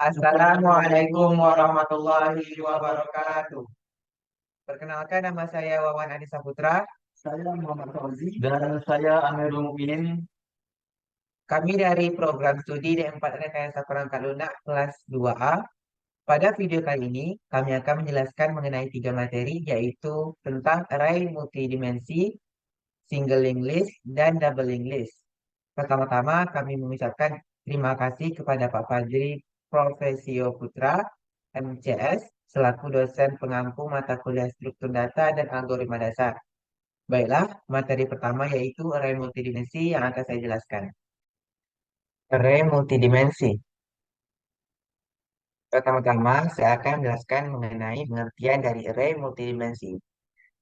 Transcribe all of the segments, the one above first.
Assalamualaikum warahmatullahi wabarakatuh. Perkenalkan nama saya Wawan Adisa Putra. Saya Muhammad Fauzi dan saya Amirul Mukminin. Kami dari program studi D4 Rekayasa Perangkat Lunak kelas 2A. Pada video kali ini, kami akan menjelaskan mengenai tiga materi, yaitu tentang array multidimensi, single linked list, dan double linked list. Pertama-tama, kami mengucapkan terima kasih kepada Pak Fajri Profesio Putra, MCS, selaku dosen pengampu mata kuliah struktur data dan algoritma dasar. Baiklah, materi pertama yaitu array multidimensi yang akan saya jelaskan. Array multidimensi. Pertama-tama, saya akan menjelaskan mengenai pengertian dari array multidimensi.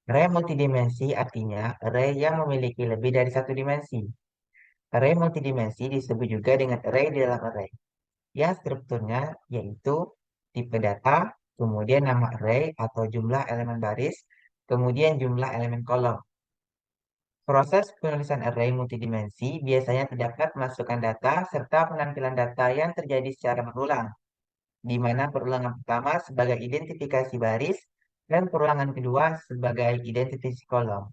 Array multidimensi artinya array yang memiliki lebih dari satu dimensi. Array multidimensi disebut juga dengan array di dalam array, yang strukturnya yaitu tipe data, kemudian nama array atau jumlah elemen baris, kemudian jumlah elemen kolom. Proses penulisan array multidimensi biasanya terdapat masukkan data serta penampilan data yang terjadi secara berulang, di mana perulangan pertama sebagai identifikasi baris dan perulangan kedua sebagai identifikasi kolom.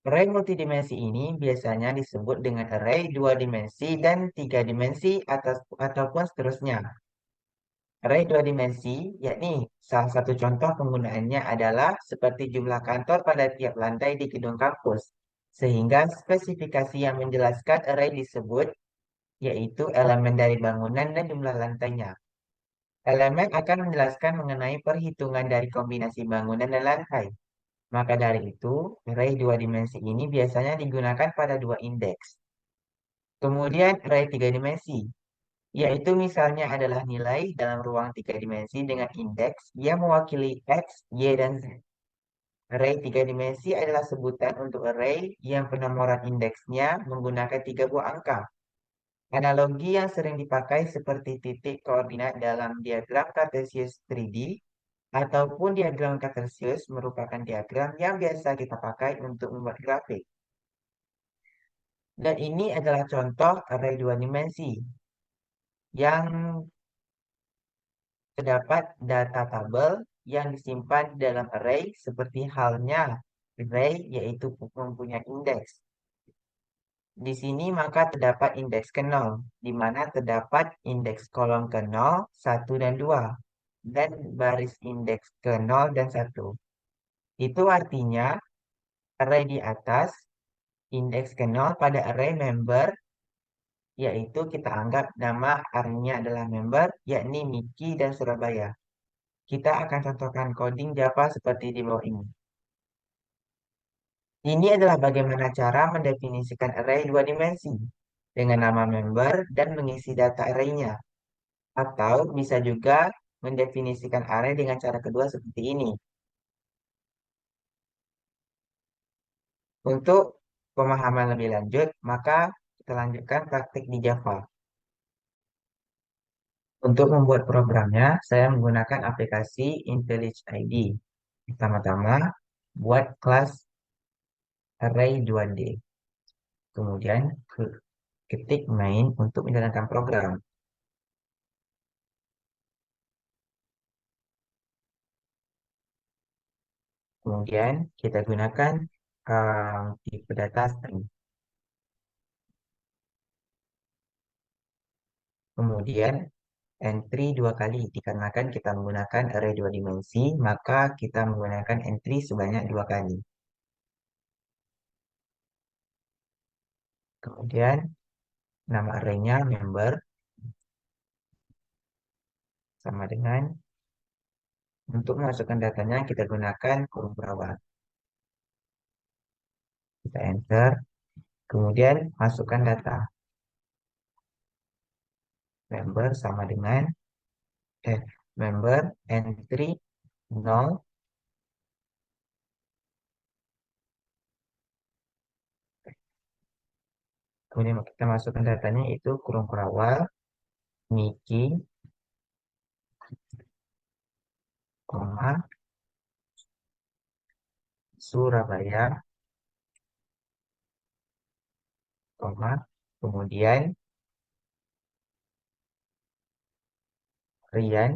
Array multidimensi ini biasanya disebut dengan array dua dimensi dan tiga dimensi ataupun seterusnya. Array dua dimensi, yakni salah satu contoh penggunaannya adalah seperti jumlah kantor pada tiap lantai di gedung kampus. Sehingga spesifikasi yang menjelaskan array disebut, yaitu elemen dari bangunan dan jumlah lantainya. Elemen akan menjelaskan mengenai perhitungan dari kombinasi bangunan dan lantai. Maka dari itu, array dua dimensi ini biasanya digunakan pada dua indeks. Kemudian array tiga dimensi, yaitu misalnya adalah nilai dalam ruang tiga dimensi dengan indeks yang mewakili X, Y, dan Z. Array tiga dimensi adalah sebutan untuk array yang penomoran indeksnya menggunakan tiga buah angka. Analogi yang sering dipakai seperti titik koordinat dalam diagram Cartesius 3D ataupun diagram Cartesius merupakan diagram yang biasa kita pakai untuk membuat grafik. Dan ini adalah contoh array dua dimensi yang terdapat data tabel yang disimpan di dalam array seperti halnya array yaitu mempunyai indeks. Di sini maka terdapat indeks ke 0, di mana terdapat indeks kolom ke 0, 1, dan 2, dan baris indeks ke 0 dan 1. Itu artinya array di atas indeks ke 0 pada array member, yaitu kita anggap nama array-nya adalah member, yakni Miki dan Surabaya. Kita akan contohkan coding Java seperti di bawah ini. Ini adalah bagaimana cara mendefinisikan array dua dimensi dengan nama member dan mengisi data array-nya. Atau bisa juga mendefinisikan array dengan cara kedua seperti ini. Untuk pemahaman lebih lanjut, maka kita lanjutkan praktik di Java. Untuk membuat programnya, saya menggunakan aplikasi IntelliJ ID. Pertama-tama, buat kelas array 2D. Kemudian ketik main untuk menjalankan program. Kemudian kita gunakan tipe data string. Kemudian entry dua kali dikarenakan kita menggunakan array dua dimensi, maka kita menggunakan entry sebanyak dua kali. Kemudian nama arraynya member sama dengan untuk memasukkan datanya kita gunakan kurung perawat. Kita enter, kemudian masukkan data. Member sama dengan member entry 0. Kemudian kita masukkan datanya itu kurung perawat, Niki, koma, Surabaya, koma, kemudian Rian,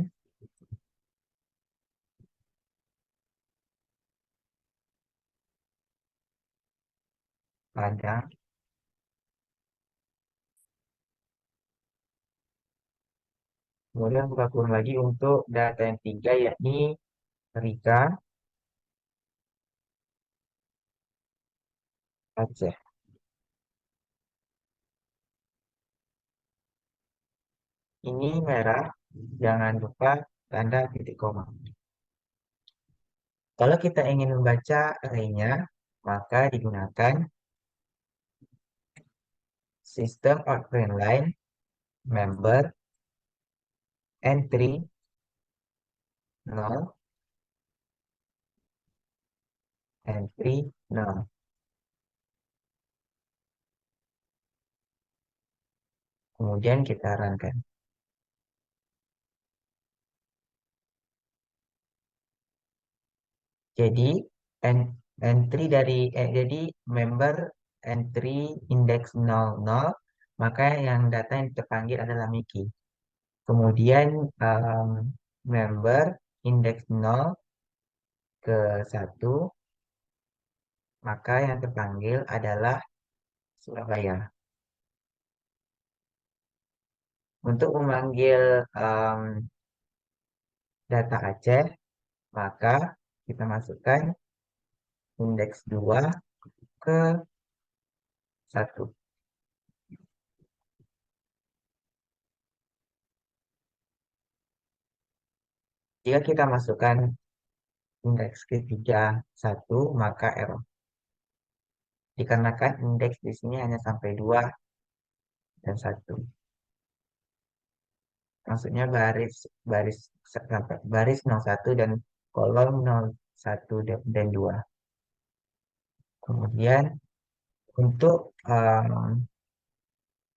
Padang. Kemudian buka kurung lagi untuk data yang tiga, yakni Rika, Aceh. Ini merah, jangan lupa tanda titik koma. Kalau kita ingin membaca arraynya, maka digunakan sistem outline line, member, entry, 0, entry, 0. Kemudian kita runkan. Jadi jadi member entry index 00, maka yang data yang terpanggil adalah Miki. Kemudian member index 0 ke 1, maka yang terpanggil adalah Surabaya. Untuk memanggil data Aceh, maka kita masukkan indeks 2 ke 1. Jika kita masukkan indeks ketiga 1, maka error. Dikarenakan indeks di sini hanya sampai 2 dan 1. Maksudnya baris baris sampai baris 01 dan kolom 01 dan 2. Kemudian untuk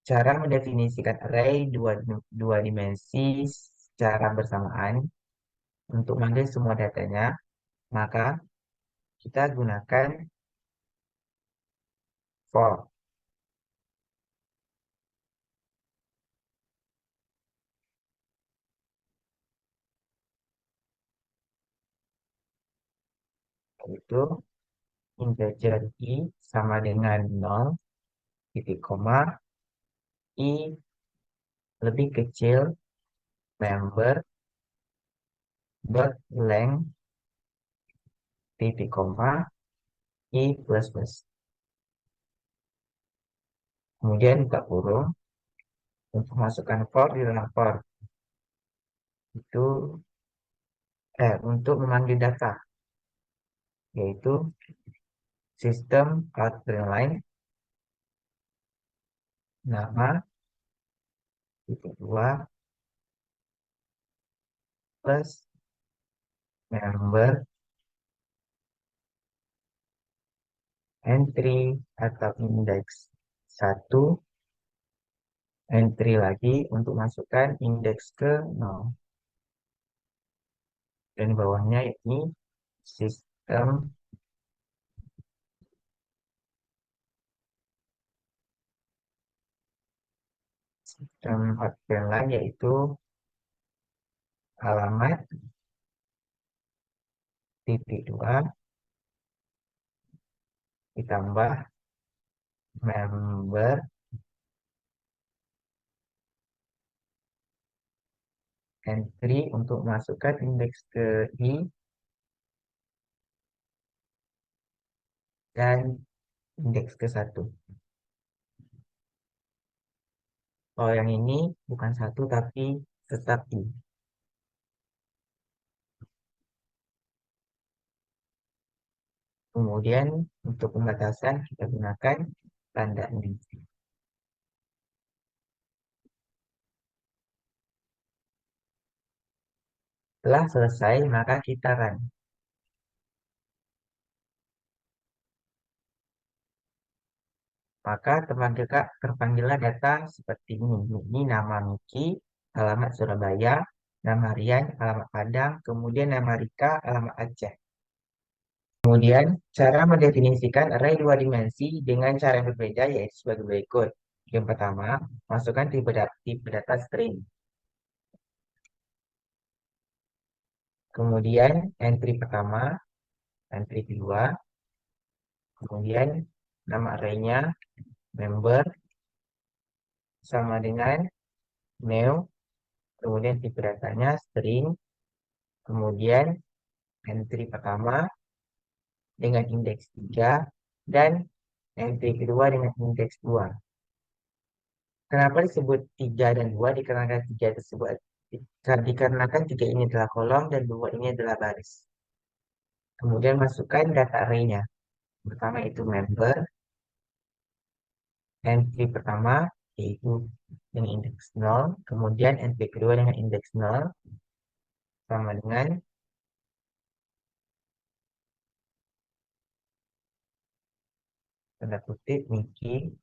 cara mendefinisikan array dua dimensi secara bersamaan untuk manggil semua datanya, maka kita gunakan for. Itu integer i sama dengan 0, titik koma, i lebih kecil member dot length, titik koma, i plus plus. Kemudian buka kurung untuk masukkan for di dalam for. Itu untuk memanggil data, yaitu sistem outline line, nama, titik 2, plus member, entry atau indeks 1, entry lagi untuk masukkan indeks ke 0. Dan bawahnya ini sistem outline line, yaitu alamat, titik 2, ditambah member, entry untuk masukkan indeks ke i, dan indeks ke 1. Oh, yang ini bukan 1 tapi tetap i. Kemudian untuk pembatasan kita gunakan tanda ini. Setelah selesai, maka kita run. Maka terpanggillah data seperti ini. Ini nama Miki, alamat Surabaya, nama Rian, alamat Padang, kemudian nama Rika, alamat Aceh. Kemudian, cara mendefinisikan array dua dimensi dengan cara yang berbeda yaitu sebagai berikut. Yang pertama, masukkan tipe data string. kemudian entry pertama, entry kedua, kemudian nama arraynya member sama dengan new, kemudian tipe datanya string, kemudian entry pertama dengan indeks 3 dan entry kedua dengan indeks 2. Kenapa disebut 3 dan 2? Dikarenakan 3 tersebut dikarenakan 3 ini adalah kolom dan 2 ini adalah baris. Kemudian masukkan data array-nya. Pertama itu member, entry pertama yaitu dengan indeks 0, kemudian entry kedua dengan indeks 0 sama dengan tanda kutip Niki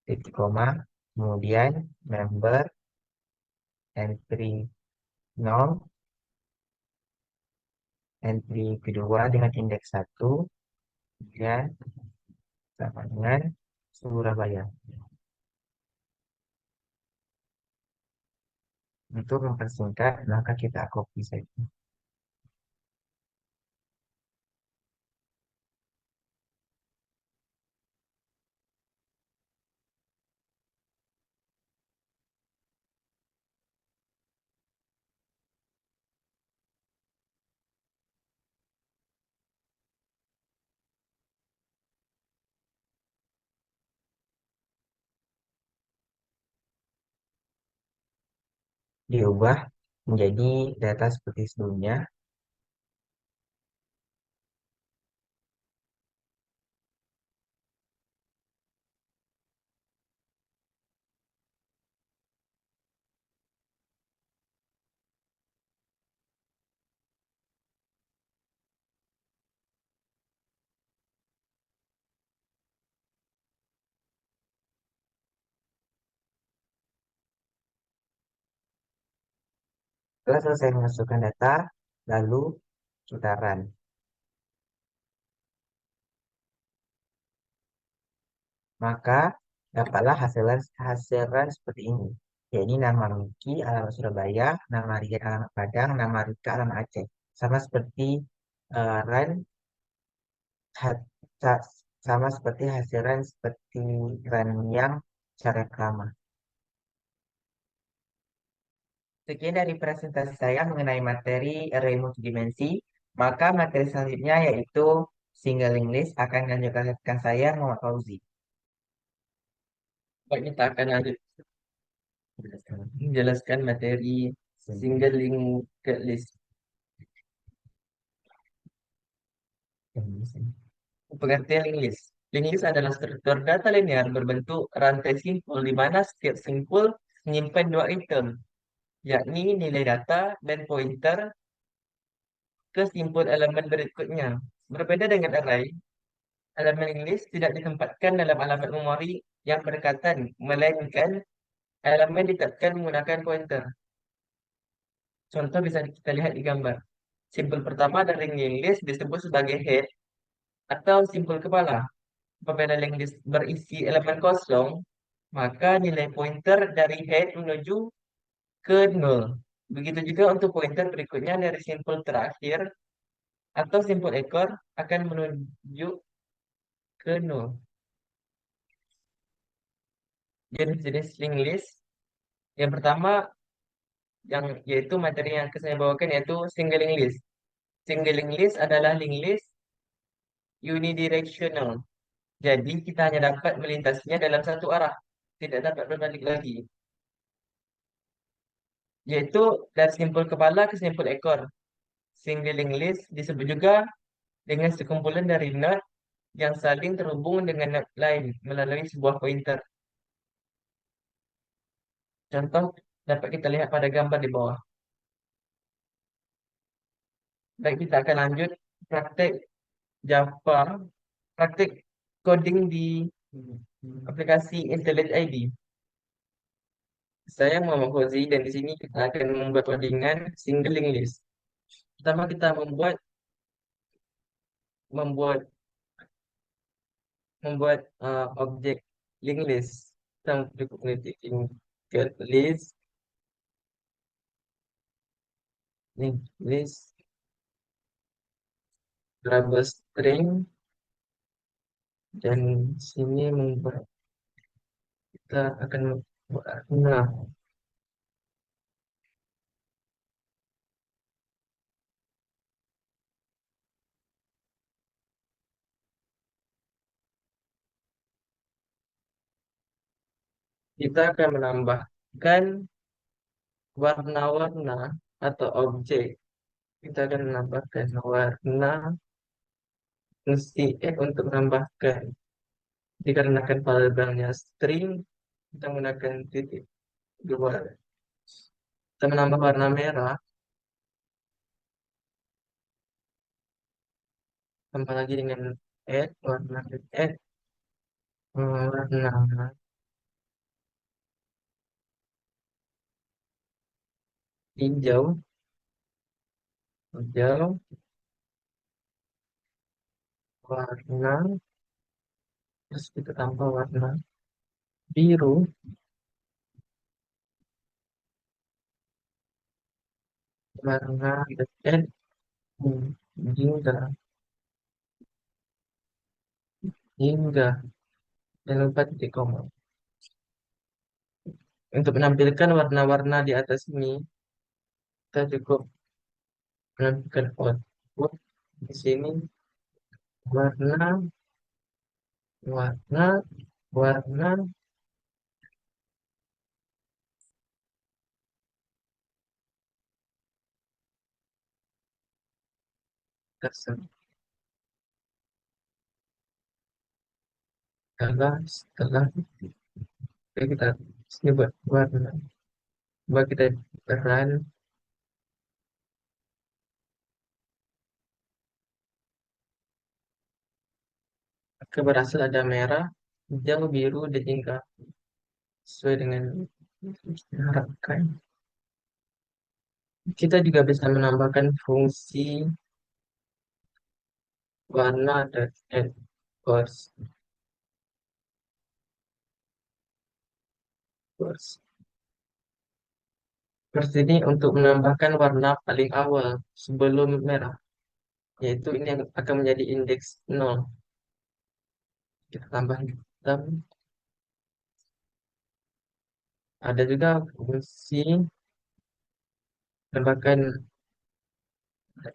titik koma, kemudian member entry 0, entry kedua dengan indeks 1, kemudian sama dengan Surabaya. Untuk mempersingkat, maka kita copy saja. Diubah menjadi data seperti sebelumnya. Setelah selesai memasukkan data, lalu kita run. Maka dapatlah hasil run seperti ini. Jadi nama Miki alamat Surabaya, nama Rian alamat Padang, nama Rika alamat Aceh. Sama seperti run ha- sa- sama seperti hasil run seperti run yang cara pertama. Sekian dari presentasi saya mengenai materi array multidimensi. Maka materi selanjutnya yaitu single list akan dilanjutkan saya Muhammad Fauzi. Baik, kita akan lanjut menjelaskan materi single linked list. Pengertian link list. Link list adalah struktur data linear berbentuk rantai simpul di mana setiap simpul menyimpan dua item, yakni nilai data dan pointer ke simpul elemen berikutnya. Berbeda dengan array, elemen link list tidak ditempatkan dalam alamat memori yang berdekatan, melainkan elemen ditetapkan menggunakan pointer. Contoh bisa kita lihat di gambar. Simpul pertama dari link list disebut sebagai head atau simpul kepala. Apabila link list berisi elemen kosong, maka nilai pointer dari head menuju ke nol. Begitu juga untuk pointer berikutnya dari simpul terakhir atau simpul ekor akan menuju ke nol. Jenis-jenis link list yang pertama yang yaitu materi yang akan saya bawakan yaitu single link list. Single link list adalah link list unidirectional. Jadi kita hanya dapat melintasinya dalam satu arah, tidak dapat berbalik lagi. Yaitu dari simpul kepala ke simpul ekor. Single link list disebut juga dengan sekumpulan dari node yang saling terhubung dengan node lain melalui sebuah pointer. Contoh dapat kita lihat pada gambar di bawah. Baik, kita akan lanjut praktek Java, praktek coding di aplikasi IntelliJ ID. Saya Muhammad Fauzi dan di sini kita akan membuat codingan single link list. Pertama kita membuat membuat objek link list. Kita cukup ngetik link list Nih, list variable string dan sini membuat kita akan membuat nah kita akan menambahkan warna-warna atau objek. Kita akan menambahkan warna fungsi untuk menambahkan. Dikarenakan variabelnya string, kita menggunakan titik dua. Kita menambah warna merah, tambah lagi dengan add warna hijau, hijau, warna, terus kita tambah warna biru, warna add hingga, hingga, jangan lupa titik koma. Untuk menampilkan warna-warna di atas ini, kita cukup menampilkan output di sini warna, warna, warna, tersebut. Setelah kita sini buat warna, coba kita run, maka berhasil ada merah, hijau, biru, dan hingga sesuai dengan yang kita harapkan. Kita juga bisa menambahkan fungsi warna dan add course. Course ini untuk menambahkan warna paling awal sebelum merah, yaitu ini yang akan menjadi indeks 0. Kita tambah hitam. Ada juga fungsi tambahkan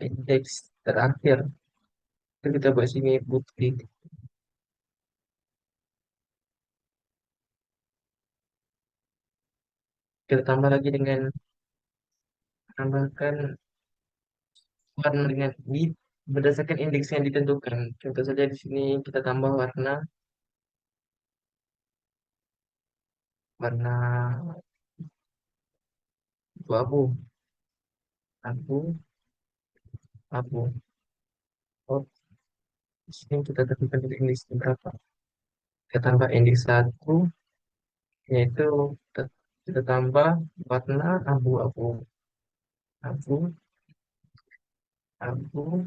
indeks terakhir. Itu kita buat sini putih. Kita tambah lagi dengan tambahkan warna dengan berdasarkan indeks yang ditentukan. Contoh saja di sini kita tambah warna warna abu-abu, abu, abu. Oh, di sini kita tentukan indeks berapa. Kita tambah indeks 1, yaitu kita, kita tambah warna abu-abu, abu, abu,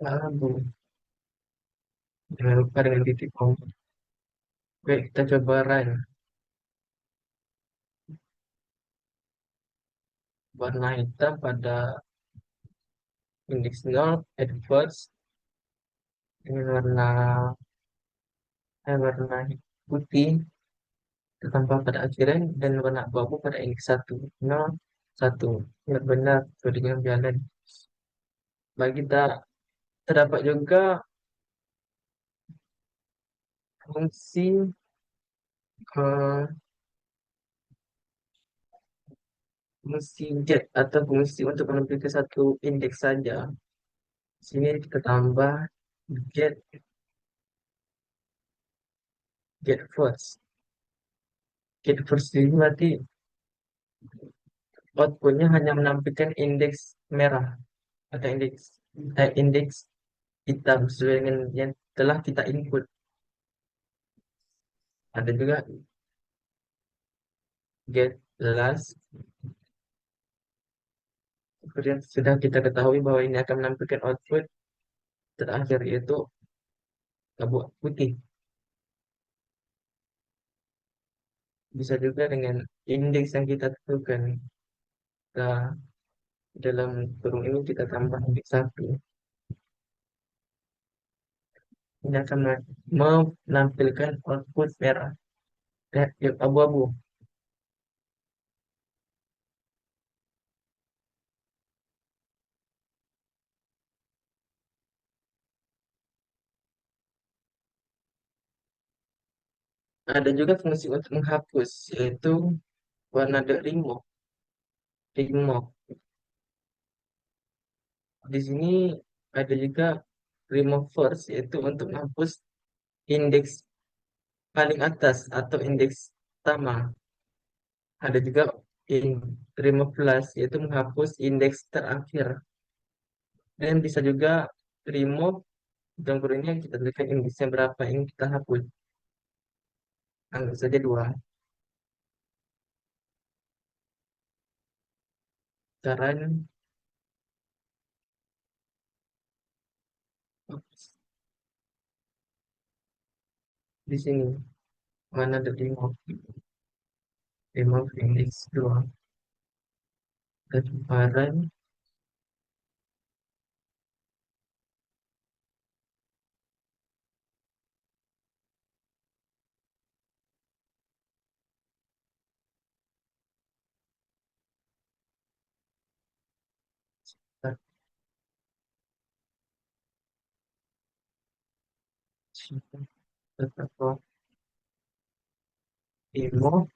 abu. Jangan lupa dengan titik koma. Oke, kita coba run. Warna hitam pada indeks 0, adverse, dengan warna putih ditambah pada akhiran dan warna abu-abu pada indeks 1, 0, 1. Benar-benar sesuai dengan jalan. Bagi kita terdapat juga fungsi eh, fungsi get atau fungsi untuk menampilkan satu indeks saja. Sini kita tambah get get first. Get first ini berarti outputnya hanya menampilkan indeks merah atau indeks hitam sesuai dengan yang telah kita input. Ada juga get last. Seperti yang sudah kita ketahui bahwa ini akan menampilkan output terakhir yaitu abu putih. Bisa juga dengan indeks yang kita tentukan. Kita Dalam kurung ini kita tambah bit satu. Ini akan menampilkan output merah, abu-abu. Ada juga fungsi untuk menghapus, yaitu warna the remove. Remove. Di sini ada juga remove first, yaitu untuk menghapus indeks paling atas atau indeks utama. Ada juga in remove plus, yaitu menghapus indeks terakhir. Dan bisa juga remove gambar ini yang kita tuliskan indeksnya berapa yang kita hapus. Anggap saja dua. Caranya di sini mana ada remove, remove indeks dua. Dan kemarin tetap remove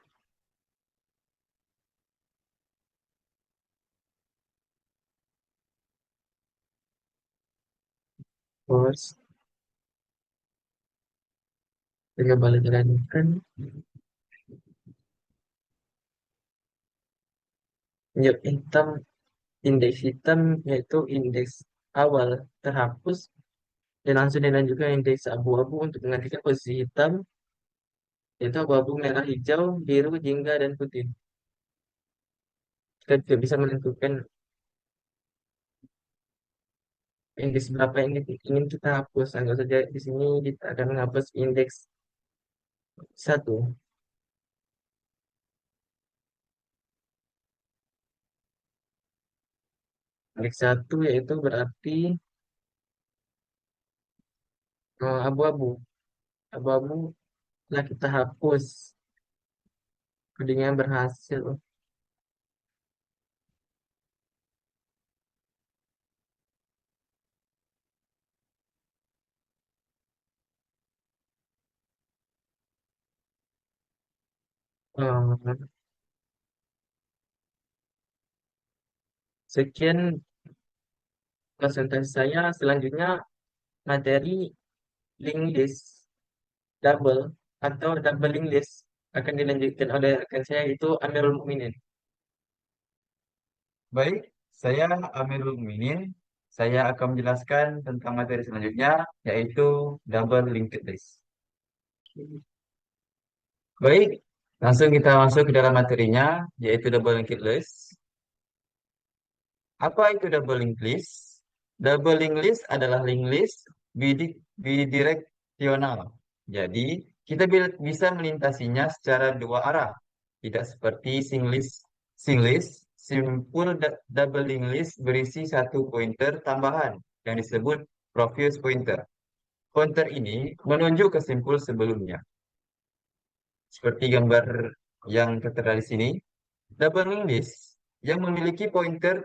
first. Kita balik lanjutkan. Ya, hitam, indeks hitam yaitu indeks awal terhapus, dan langsung dilanjutkan indeks abu-abu untuk menggantikan posisi hitam, yaitu abu-abu, merah, hijau, biru, jingga, dan putih. Kita juga bisa menentukan indeks berapa yang ingin kita hapus. Anggap saja di sini kita akan menghapus indeks satu. Indeks satu yaitu berarti abu-abu. Abu-abu telah kita hapus. Codingnya berhasil. Eh, Sekian presentasi saya. Selanjutnya materi link list double atau double link list akan dilanjutkan oleh rekan saya, itu Amirul Mukminin. Baik, saya Amirul Mukminin. Saya akan menjelaskan tentang materi selanjutnya, yaitu double linked list. Baik, langsung kita masuk ke dalam materinya, yaitu double linked list. Apa itu double linked list? Double linked list adalah link list bidireksional. Jadi, kita bisa melintasinya secara dua arah. Tidak seperti single list, double linked list berisi satu pointer tambahan yang disebut profuse pointer. Pointer ini menunjuk ke simpul sebelumnya. Seperti gambar yang tertera di sini, double linked list yang memiliki pointer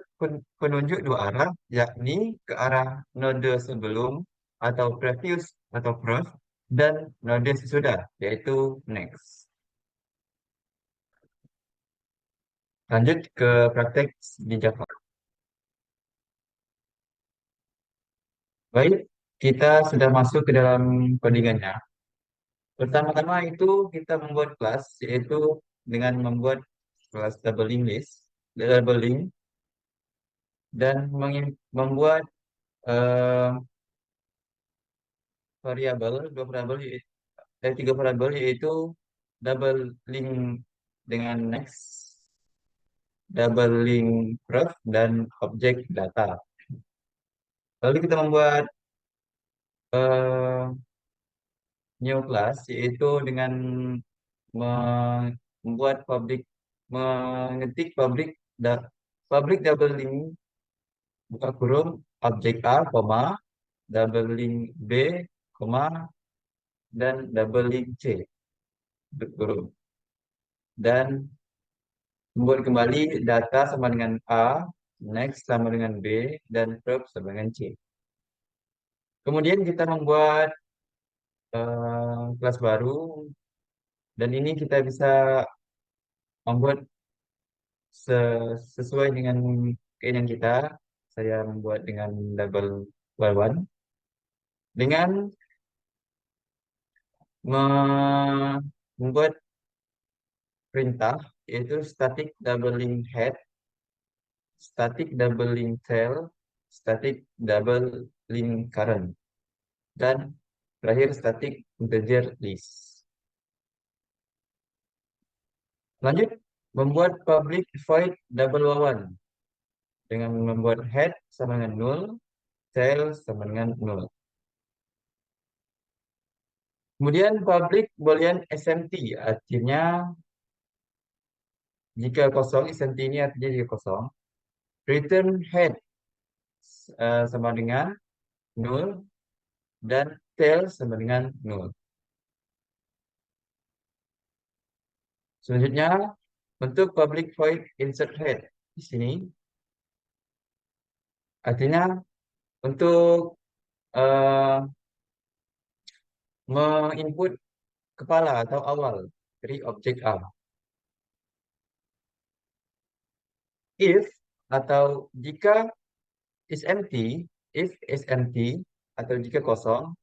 penunjuk dua arah, yakni ke arah node sebelum atau previous atau prof, dan node sesudah, yaitu next. Lanjut ke praktek di Java. Baik, kita sudah masuk ke dalam codingannya. Pertama-tama itu kita membuat kelas, yaitu dengan membuat kelas doubling list, doubling, dan membuat eh, variabel, dua variabel, tiga variabel, yaitu double link dengan next, double link ref, dan objek data. Lalu kita membuat eh, new class, yaitu dengan membuat public, mengetik public public double link buka kurung objek A, koma, double link B, koma, dan double link C, tutup kurung. Dan membuat kembali data sama dengan A, next sama dengan B, dan probe sama dengan C. Kemudian kita membuat kelas baru, dan ini kita bisa membuat sesuai dengan keinginan kita. Saya membuat dengan label Y1 dengan membuat perintah yaitu static doubling head, static doubling tail, static doubling current, dan terakhir static integer list. Lanjut membuat public void double one dengan membuat head sama dengan null, tail sama dengan null. Kemudian public boolean SMT artinya jika kosong, SMT ini artinya jika kosong. Return head sama dengan null dan tail sama dengan null. Selanjutnya bentuk public void insert head di sini artinya untuk menginput kepala atau awal dari objek A. If atau jika is empty, if is empty atau jika kosong,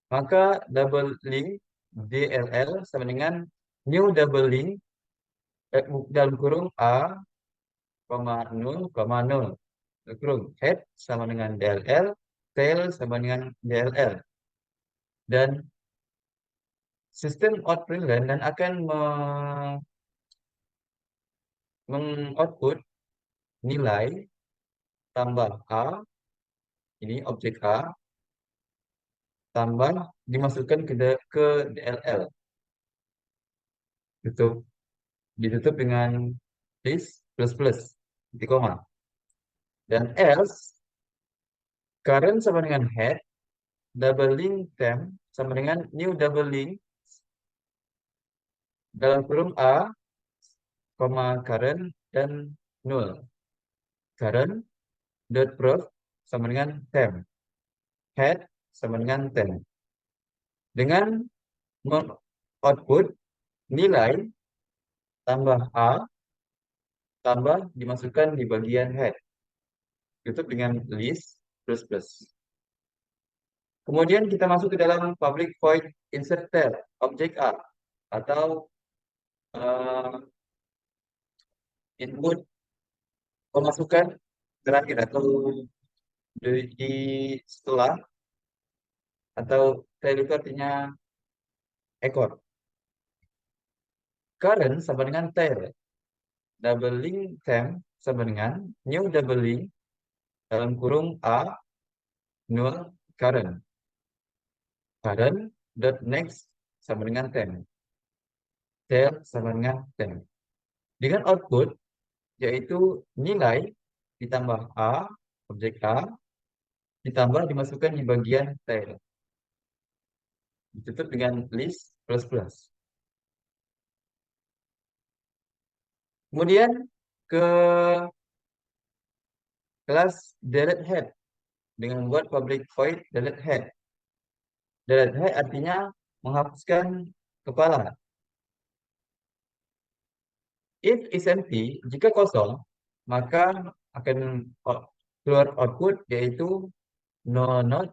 maka double link DLL sama dengan new double link dalam kurung A, 0, 0. Kurung head sama dengan DLL, tail sama dengan DLL. Dan sistem output dan akan mengoutput nilai tambah A, ini objek A, tambah dimasukkan ke DLL. Ditutup dengan list plus plus di koma. Dan else current sama dengan head, double link temp sama dengan new double link dalam kurung A, current dan null. Current dot prof sama dengan temp. Head sama dengan temp. Dengan output nilai tambah A tambah dimasukkan di bagian head. Tutup dengan list plus plus. Kemudian kita masuk ke dalam public void insert tail objek A atau input pemasukan terakhir atau di setelah atau tail itu artinya ekor. Current sama dengan tail. Double link temp sama dengan new double link dalam kurung A null current. Current dot next sama dengan temp. Tail sama dengan temp. Dengan output yaitu nilai ditambah A, objek A, ditambah dimasukkan di bagian tail. Ditutup dengan list plus plus. Kemudian ke kelas delete head dengan membuat public void delete head. Delete head artinya menghapuskan kepala. If is empty, jika kosong, maka akan keluar output yaitu no node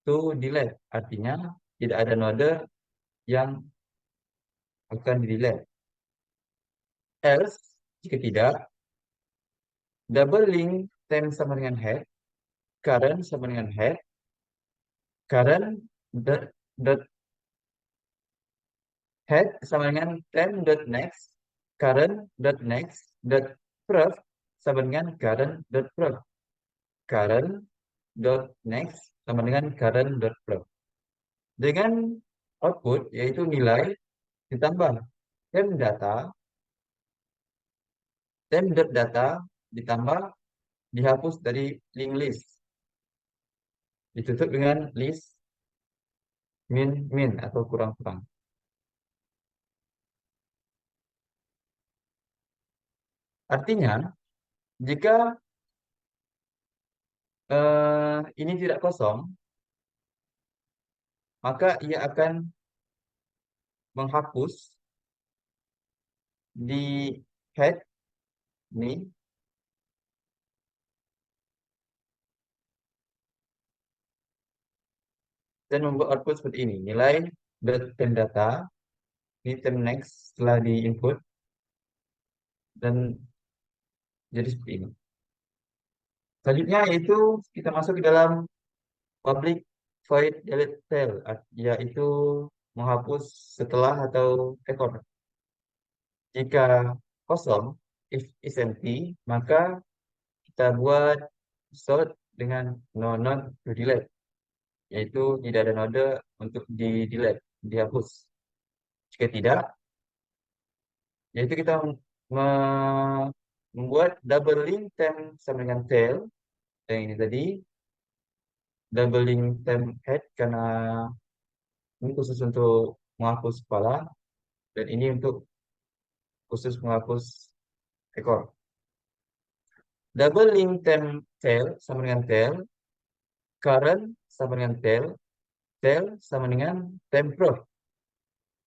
to delete. Artinya tidak ada node yang akan di delete. Else, jika tidak, double link temp sama dengan head, current sama dengan head, current dot head sama dengan temp dot next, current dot next dot prof sama dengan current dot prof, current dot next sama dengan current dot prof. Dengan output yaitu nilai ditambah temp data temp.data ditambah dihapus dari link list, ditutup dengan list min min atau kurang-kurang. Artinya, jika ini tidak kosong, maka ia akan menghapus di head ini dan membuat output seperti ini. Nilai temp data, ini temp next setelah di input dan jadi seperti ini. Selanjutnya yaitu kita masuk ke dalam public void delete tail, yaitu menghapus setelah atau record. Jika kosong, if is empty, maka kita buat sort dengan no node to delete, yaitu tidak ada node untuk di delete, dihapus. Jika tidak, yaitu kita membuat double link temp sama dengan tail, yang ini tadi double link temp head karena ini khusus untuk menghapus kepala dan ini untuk khusus menghapus ekor. Double link temp tail sama dengan tail, current sama dengan tail, tail sama dengan temp prof.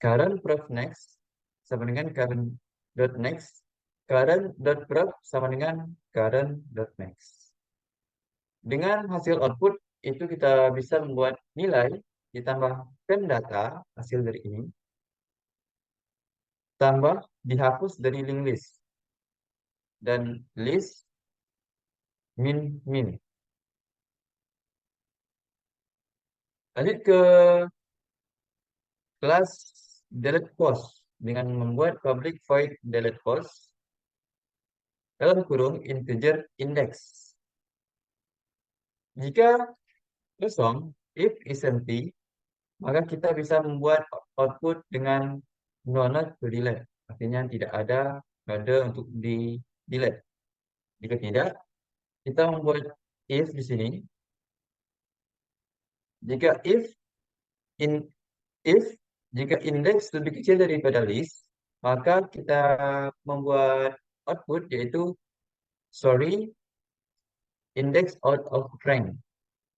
Current prof next sama dengan current dot next, current dot prof sama dengan current dot next. Dengan hasil output itu kita bisa membuat nilai ditambah temp data hasil dari ini tambah dihapus dari link list dan list min min. Lanjut ke kelas delete post dengan membuat public void delete post dalam kurung integer index. Jika kosong, if is empty, maka kita bisa membuat output dengan no node to delete. Artinya tidak ada node untuk di delete. Jika tidak, kita membuat if di sini. Jika in if jika indeks lebih kecil daripada list, maka kita membuat output yaitu sorry index out of rank.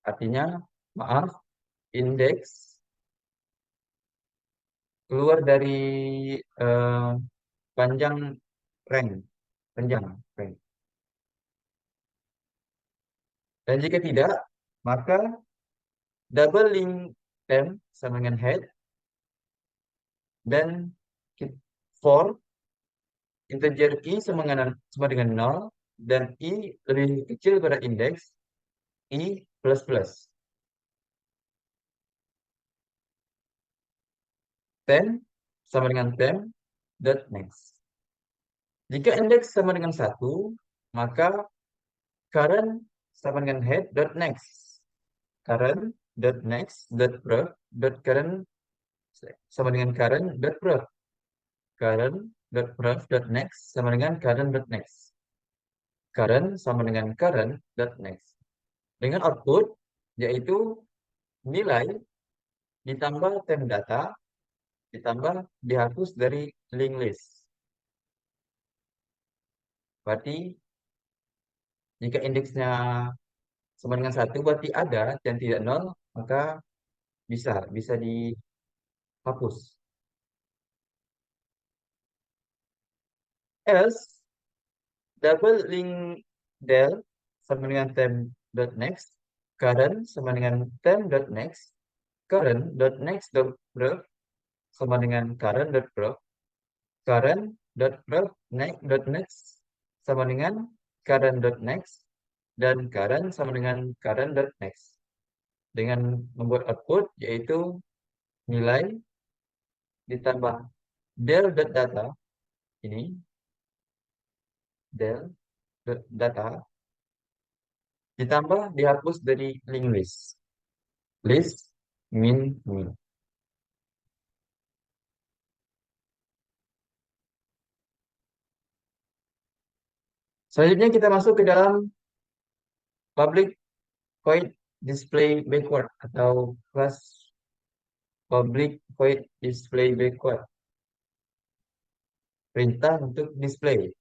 Artinya maaf indeks keluar dari eh, panjang rank, panjang rank. Dan jika tidak, maka double link temp sama dengan head dan for integer i sama dengan 0 dan i lebih kecil pada indeks i plus plus. Temp sama dengan temp dot next. Jika indeks sama dengan 1, maka current sama dengan head dot next. Current dot next dot prof dot current sama dengan current dot prof. Current dot prof dot next sama dengan current dot next. Current sama dengan current dot next. Dengan output yaitu nilai ditambah temp data ditambah dihapus dari link list. Berarti jika indeksnya sama dengan 1 berarti ada dan tidak 0, maka bisa dihapus. Else double link del sama dengan temp dot next, current sama dengan temp dot next, current dot next dot prof sama dengan current dot prof, current dot prof next dot next sama dengan current dot next, dan current sama dengan current dot next. Dengan membuat output yaitu nilai ditambah del dot data ini del dot data ditambah dihapus dari link list. List min min. Selanjutnya kita masuk ke dalam public void display backward atau kelas public void display backward. Perintah untuk display.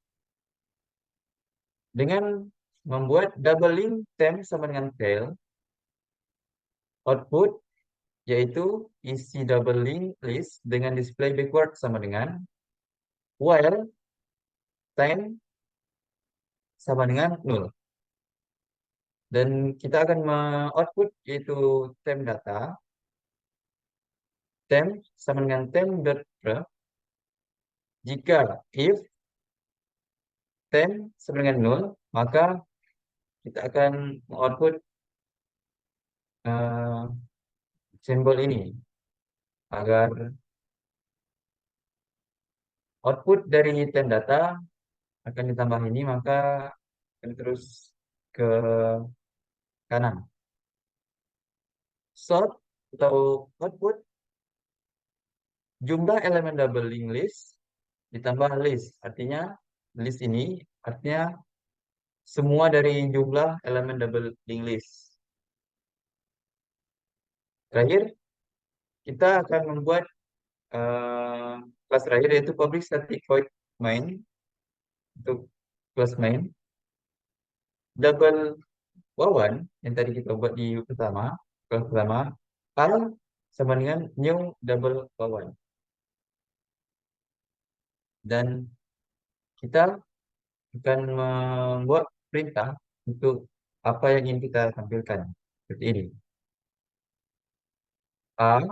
Dengan membuat double link temp sama dengan tail, output yaitu isi double link list dengan display backward sama dengan while time sama dengan 0. Dan kita akan output yaitu temp data, temp sama dengan temp.ref jika if temp sama dengan 0, maka kita akan output simbol ini agar output dari temp data akan ditambah ini, maka akan terus ke kanan. Sort atau output jumlah elemen double link list ditambah list. Artinya list ini artinya semua dari jumlah elemen double link list. Terakhir, kita akan membuat kelas terakhir yaitu public static void main. Untuk kelas main double wawan yang tadi kita buat di kelas pertama, al sama dengan new double wawan. Dan kita akan membuat perintah untuk apa yang ingin kita tampilkan. Seperti ini. A,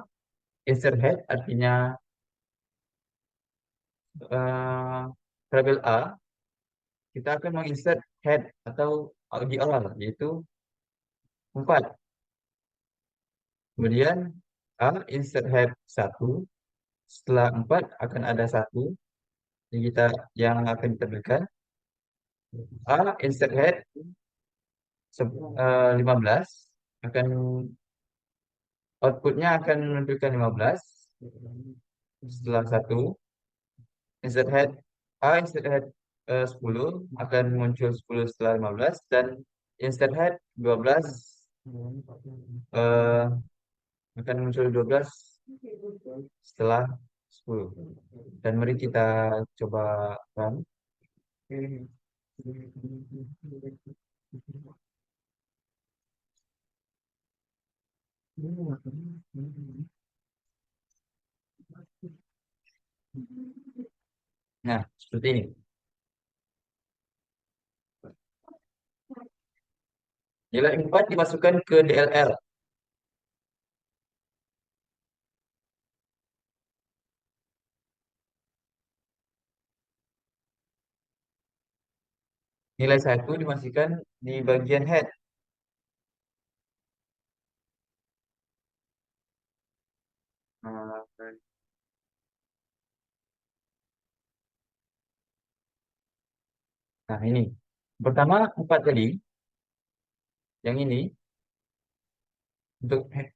insert head artinya variabel A, kita akan menginsert head atau di awal, yaitu 4. Kemudian A, insert head 1. Setelah 4 akan ada 1 yang akan ditampilkan. A, insert head 15 akan outputnya akan menampilkan 15. Setelah 1 insert head A, insert head 10 akan muncul 10 setelah 15, dan insert head 12 eh, akan muncul 12 setelah 10. Dan mari kita coba run. Nah, seperti ini. Nilai 4 dimasukkan ke DLL. Nilai 1 dimasukkan di bagian head. Nah, ini. Pertama, 4 tadi. Yang ini. Untuk head,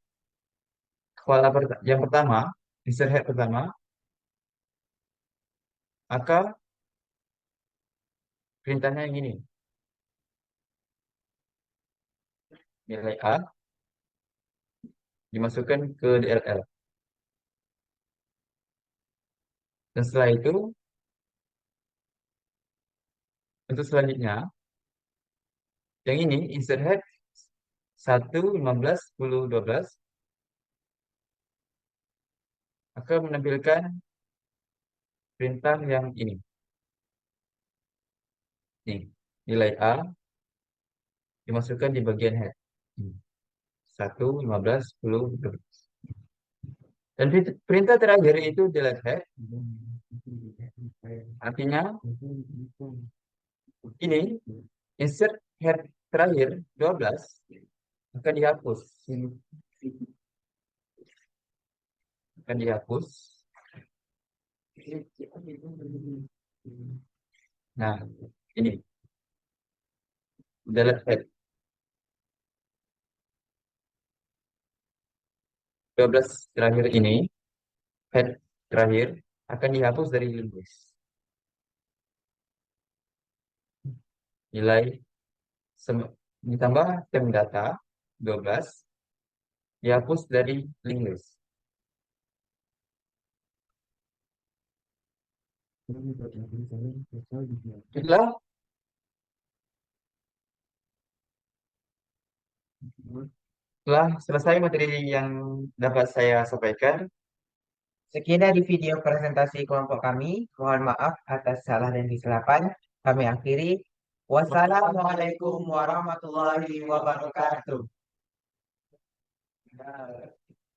yang pertama, insert head pertama, maka perintahnya yang ini. Nilai A dimasukkan ke DLL. Dan setelah itu, untuk selanjutnya, yang ini, insert head 1, 15, 10, 12, akan menampilkan perintah yang ini. Nih, nilai A dimasukkan di bagian head. 1, 15, 10, 12. Dan perintah terakhir itu delete head. Artinya, ini insert head terakhir 12 akan dihapus. Akan dihapus. Nah, ini delete head 12 terakhir ini, head terakhir akan dihapus dari list. nilai ditambah tem data 12 dihapus dari link list. Itulah telah selesai materi yang dapat saya sampaikan. Sekian dari video presentasi kelompok kami. Mohon maaf atas salah dan kesilapan. Kami akhiri. Wassalamualaikum warahmatullahi wabarakatuh.